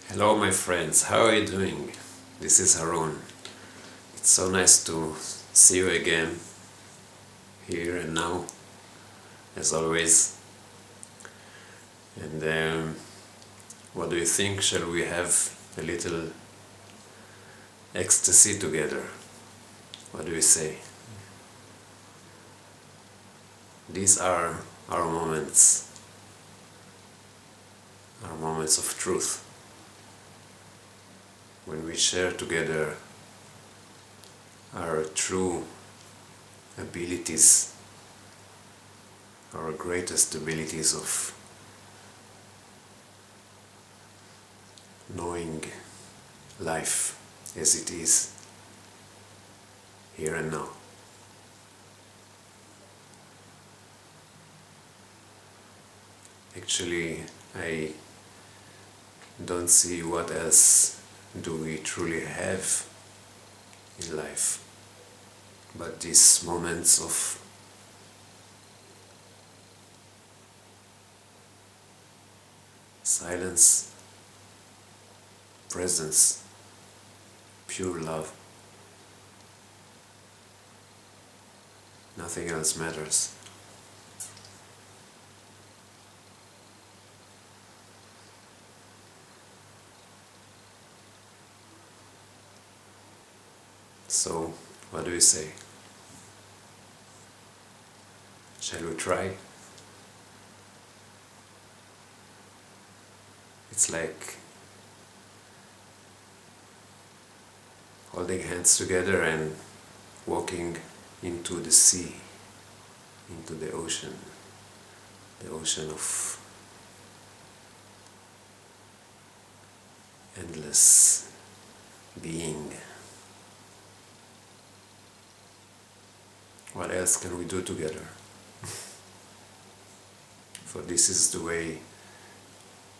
Hello my friends, how are you doing? This is Harun. It's so nice to see you again, here and now, as always. And what do you think? Shall we have a little ecstasy together? What do you say? These are our moments of truth. When we share together our true abilities, our greatest abilities of knowing life as it is, here and now. Actually, I don't see what else do we truly have in life but these moments of silence, presence, pure love. Nothing else matters. So, what do you say? Shall we try? It's like holding hands together and walking into the sea, into the ocean of endless being. What else can we do together? For this is the way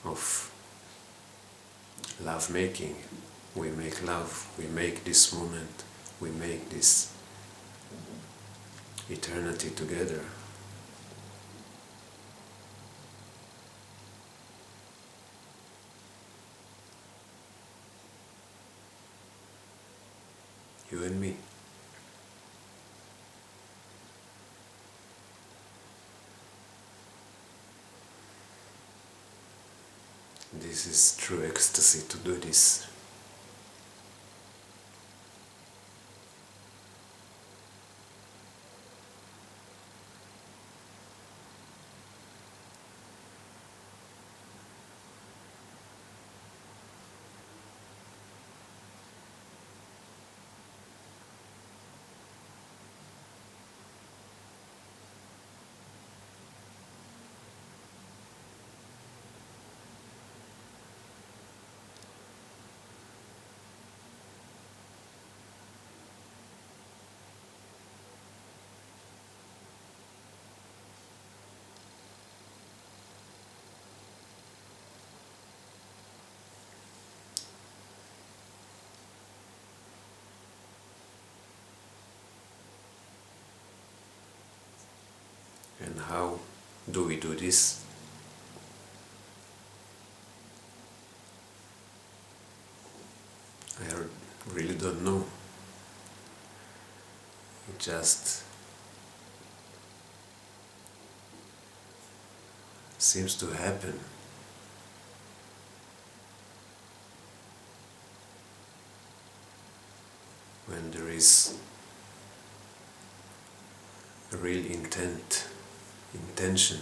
of love making. We make love, we make this moment, we make this eternity together. You and me. This is true ecstasy to do this. And how do we do this? I really don't know. It just seems to happen. When there is a real intention.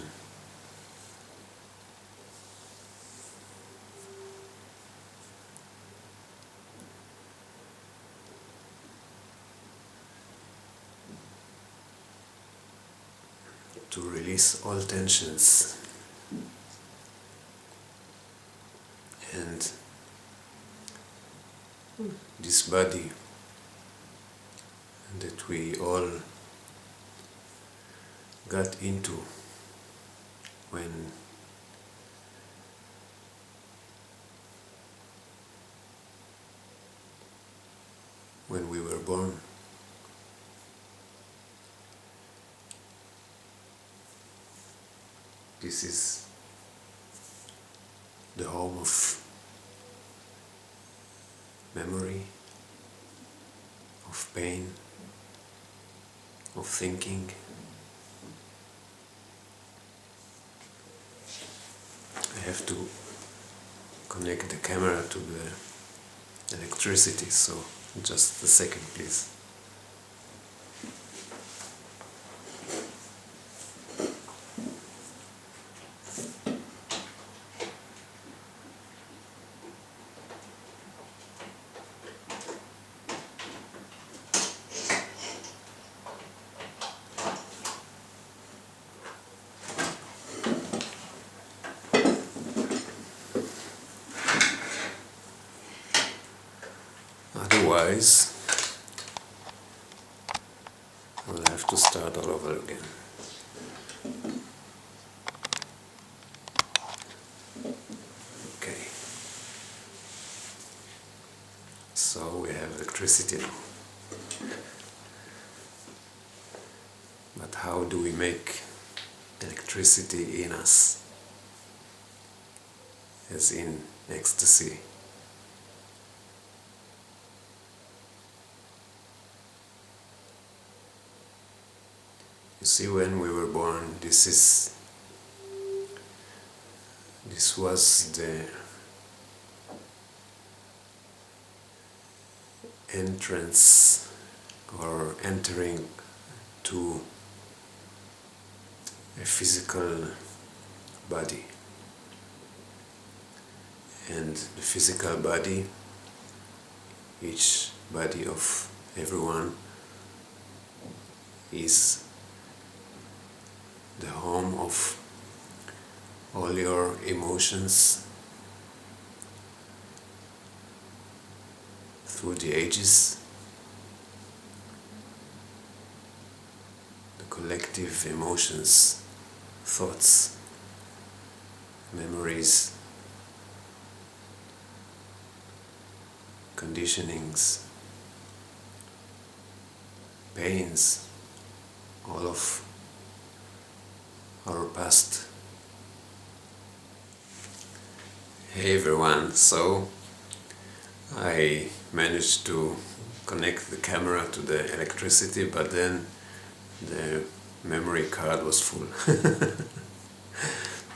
To release all tensions and this body that we all got into when we were born. This is the home of memory, of pain, of thinking. I have to connect the camera to the electricity, so just a second, please. Otherwise, I'll have to start all over again. Okay. So we have electricity now. But how do we make electricity in us? As in ecstasy. You see, when we were born, this was the entrance or entering to a physical body. And the physical body, each body of everyone, is the home of all your emotions through the ages, the collective emotions, thoughts, memories, conditionings, pains, all of our past. Hey everyone, so I managed to connect the camera to the electricity, but then the memory card was full.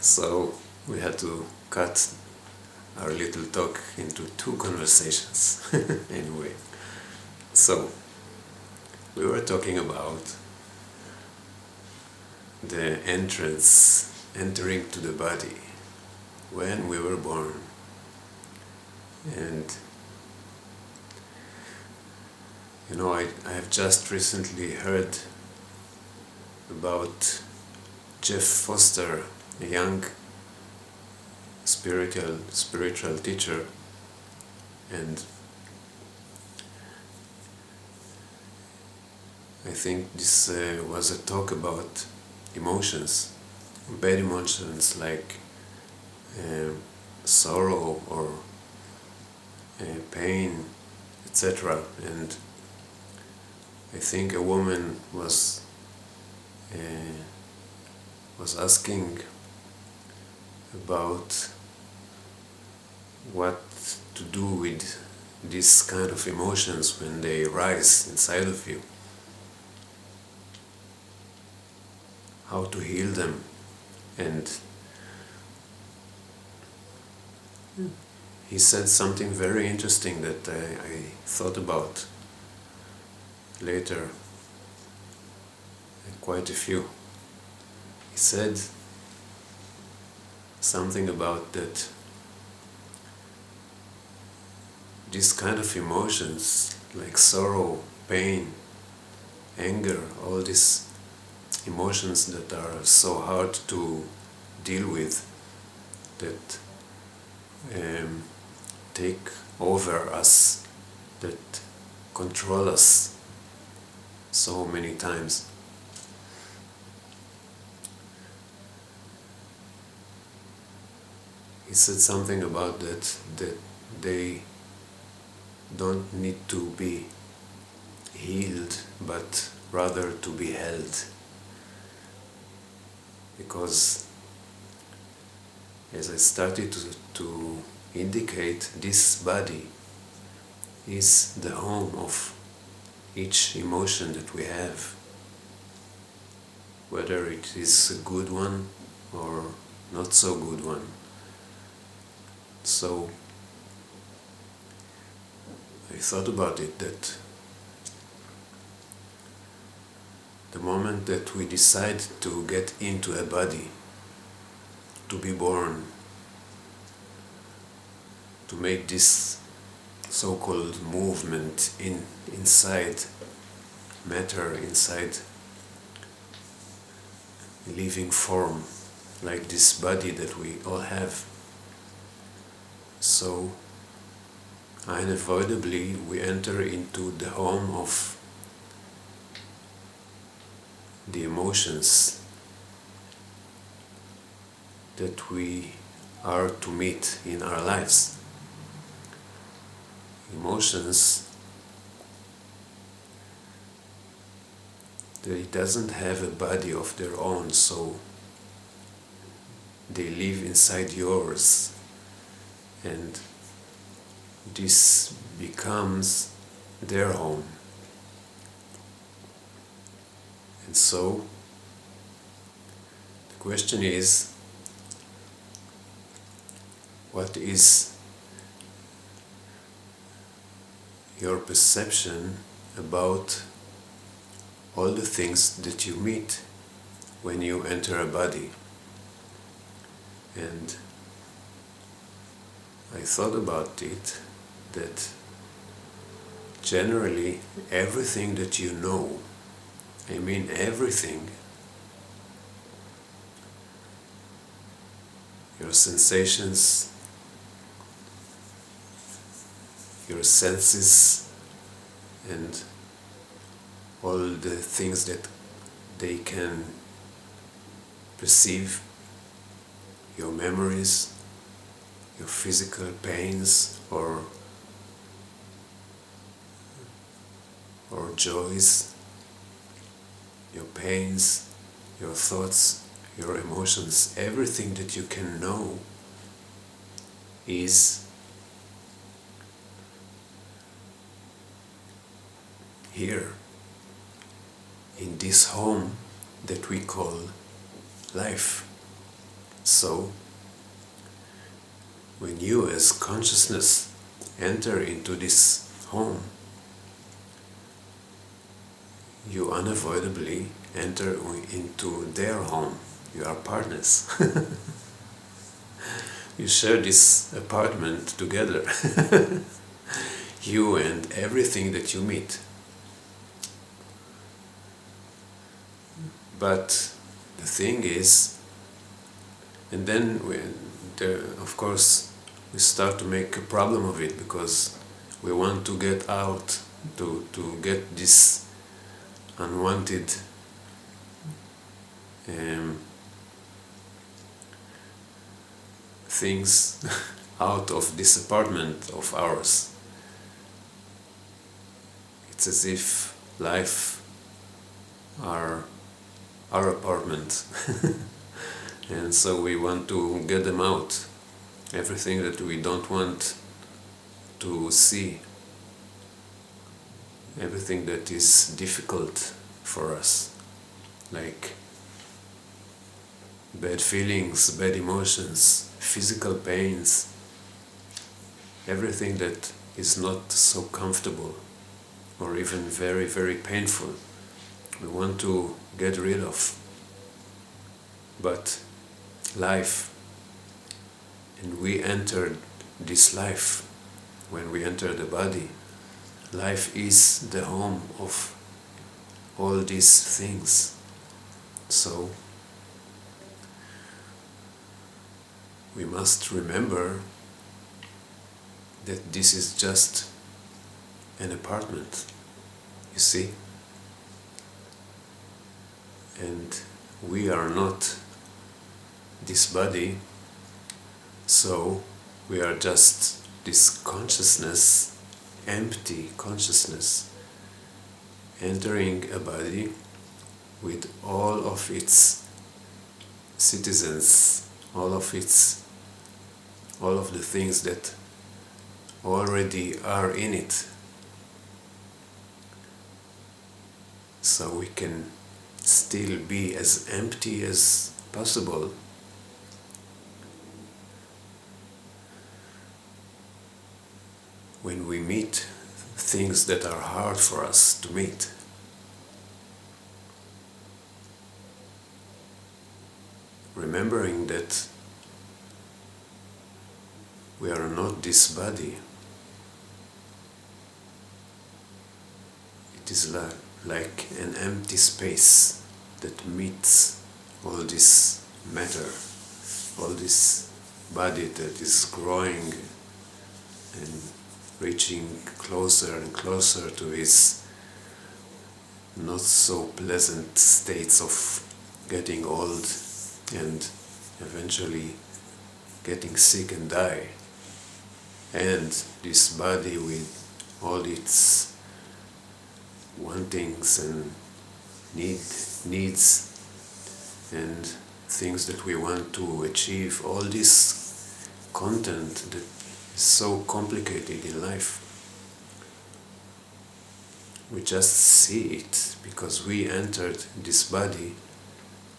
So we had to cut our little talk into 2 conversations. Anyway, so we were talking about the entering to the body when we were born. And you know, I have just recently heard about Jeff Foster, a young spiritual teacher, and I think this was a talk about emotions, bad emotions like sorrow or pain, etc. And I think a woman was asking about what to do with these kind of emotions when they rise inside of you. How to heal them. And he said something very interesting that I thought about later, quite a few. He said something about that these kind of emotions like sorrow, pain, anger, all these emotions that are so hard to deal with, that take over us, that control us so many times. He said something about that they don't need to be healed, but rather to be held. Because as I started to indicate, this body is the home of each emotion that we have, whether it is a good one or not so good one. So I thought about it, that the moment that we decide to get into a body, to be born, to make this so-called movement inside matter, inside living form, like this body that we all have. So unavoidably we enter into the home of the emotions that we are to meet in our lives. Emotions, they doesn't have a body of their own, so they live inside yours, and this becomes their home. And so the question is, what is your perception about all the things that you meet when you enter a body? And I thought about it, that generally everything that you know, I mean everything, your sensations, your senses, and all the things that they can perceive, your memories, your physical pains or joys, your pains, your thoughts, your emotions, everything that you can know is here, in this home that we call life. So, when you as consciousness enter into this home, you unavoidably enter into their home. You are partners. You share this apartment together. You and everything that you meet. But the thing is, and then of course we start to make a problem of it, because we want to get out, to get this unwanted things out of this apartment of ours. It's as if life are our apartment. And so we want to get them out, everything that we don't want to see, everything that is difficult for us, like bad feelings, bad emotions, physical pains, everything that is not so comfortable or even very, very painful, we want to get rid of. But life, and we entered this life, when we enter the body, life is the home of all these things. So we must remember that this is just an apartment, you see? And we are not this body, so we are just this consciousness, empty consciousness, entering a body with all of its citizens, all of the things that already are in it, so we can still be as empty as possible. When we meet things that are hard for us to meet. Remembering that we are not this body. It is like an empty space that meets all this matter, all this body that is growing and reaching closer and closer to his not so pleasant states of getting old and eventually getting sick and die. And this body with all its wantings and needs and things that we want to achieve, all this content that is so complicated in life. We just see it because we entered this body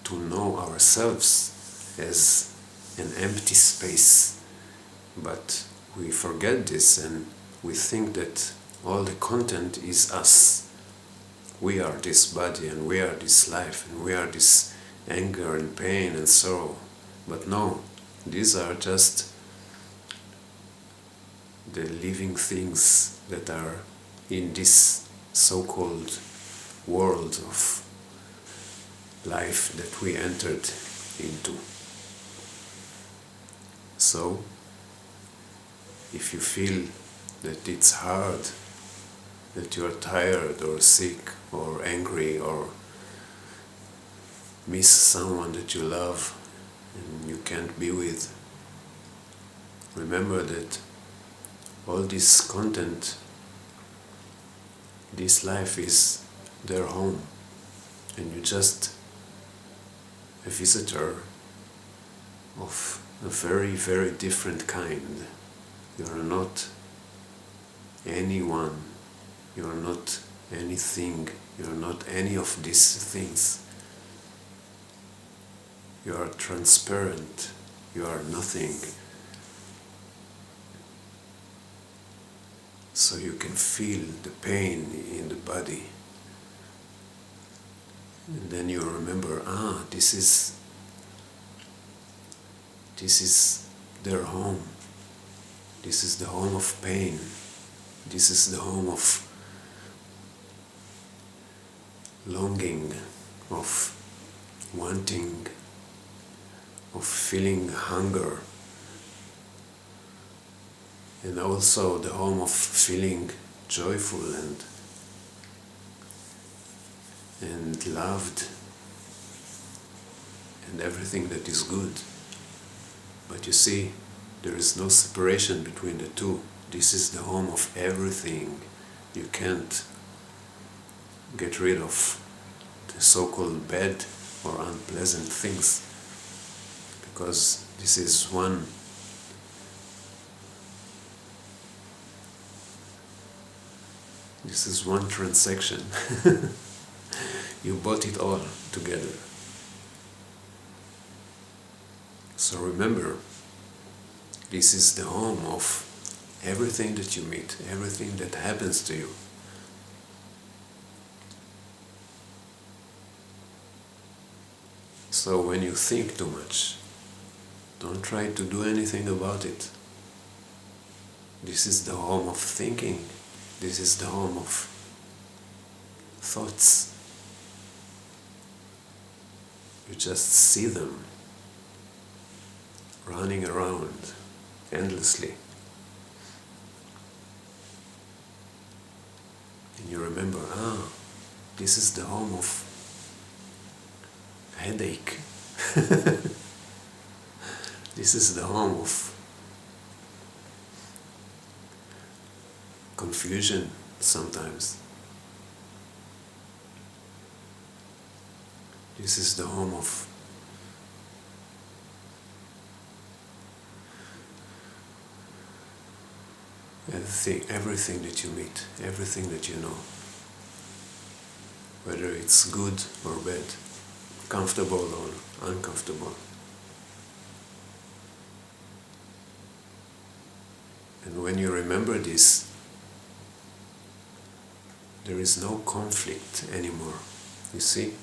to know ourselves as an empty space. But we forget this and we think that all the content is us. We are this body and we are this life and we are this anger and pain and sorrow. But no, these are just the living things that are in this so-called world of life that we entered into. So, if you feel that it's hard, that you are tired or sick or angry or miss someone that you love and you can't be with, remember that all this content, this life is their home, and you're just a visitor of a very, very different kind. You are not anyone, you are not anything, you are not any of these things. You are transparent, you are nothing. So you can feel the pain in the body. And then you remember, this is their home. This is the home of pain. This is the home of longing, of wanting, of feeling hunger, and also the home of feeling joyful and loved and everything that is good. But you see, there is no separation between the two. This is the home of everything. You can't get rid of the so-called bad or unpleasant things, because this is one transaction. You bought it all together. So remember, this is the home of everything that you meet, everything that happens to you. So when you think too much, don't try to do anything about it. This is the home of thinking. This is the home of thoughts. You just see them running around endlessly. And you remember, this is the home of headache. This is the home of confusion sometimes. This is the home of everything that you meet, everything that you know. whether it's good or bad, comfortable or uncomfortable. And when you remember this, there is no conflict anymore, you see?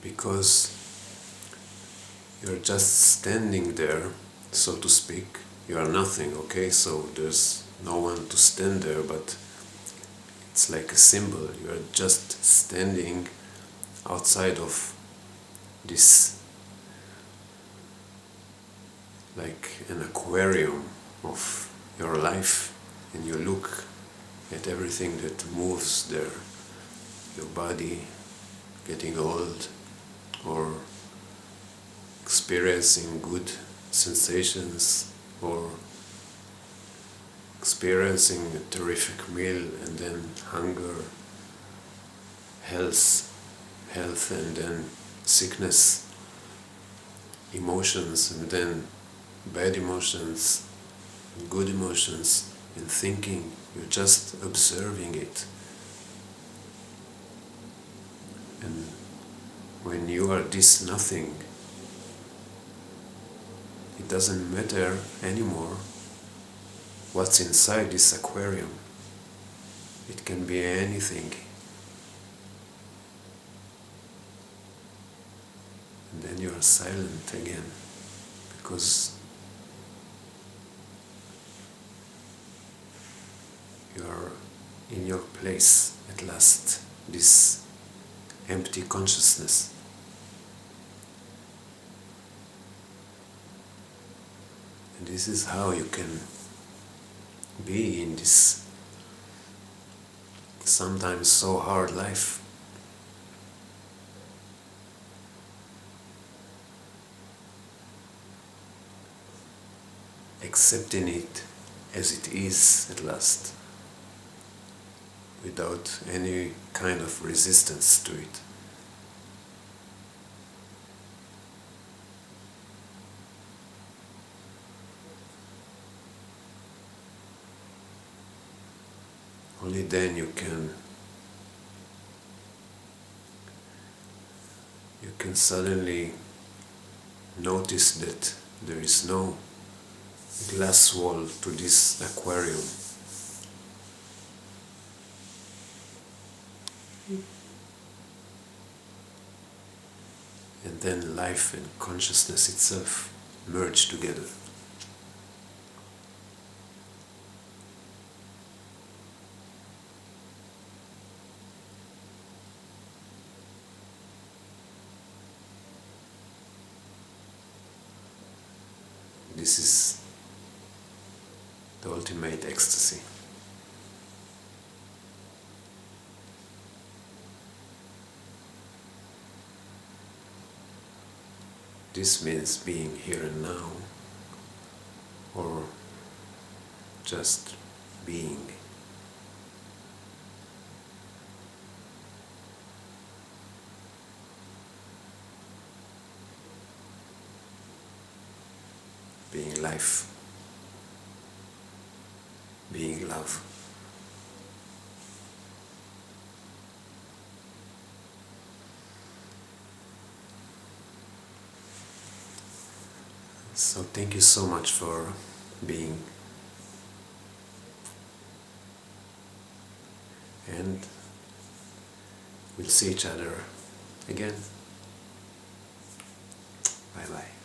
Because you're just standing there, so to speak. You are nothing, okay? So there's no one to stand there, but it's like a symbol. You are just standing outside of this, like an aquarium of your life, and you look at everything that moves there. Your body getting old, or experiencing good sensations, or experiencing a terrific meal, and then hunger, health and then sickness, emotions and then bad emotions, good emotions, and thinking. You're just observing it. And when you are this nothing, it doesn't matter anymore what's inside this aquarium. It can be anything. And then you are silent again, because you are in your place at last, this empty consciousness. And this is how you can be in this sometimes so hard life. Accepting it as it is at last, without any kind of resistance to it. Only then you can suddenly notice that there is no glass wall to this aquarium. And then life and consciousness itself merge together. This is the ultimate ecstasy. This means being here and now, or just being. Being life, being love. So thank you so much for being, and we'll see each other again. Bye bye.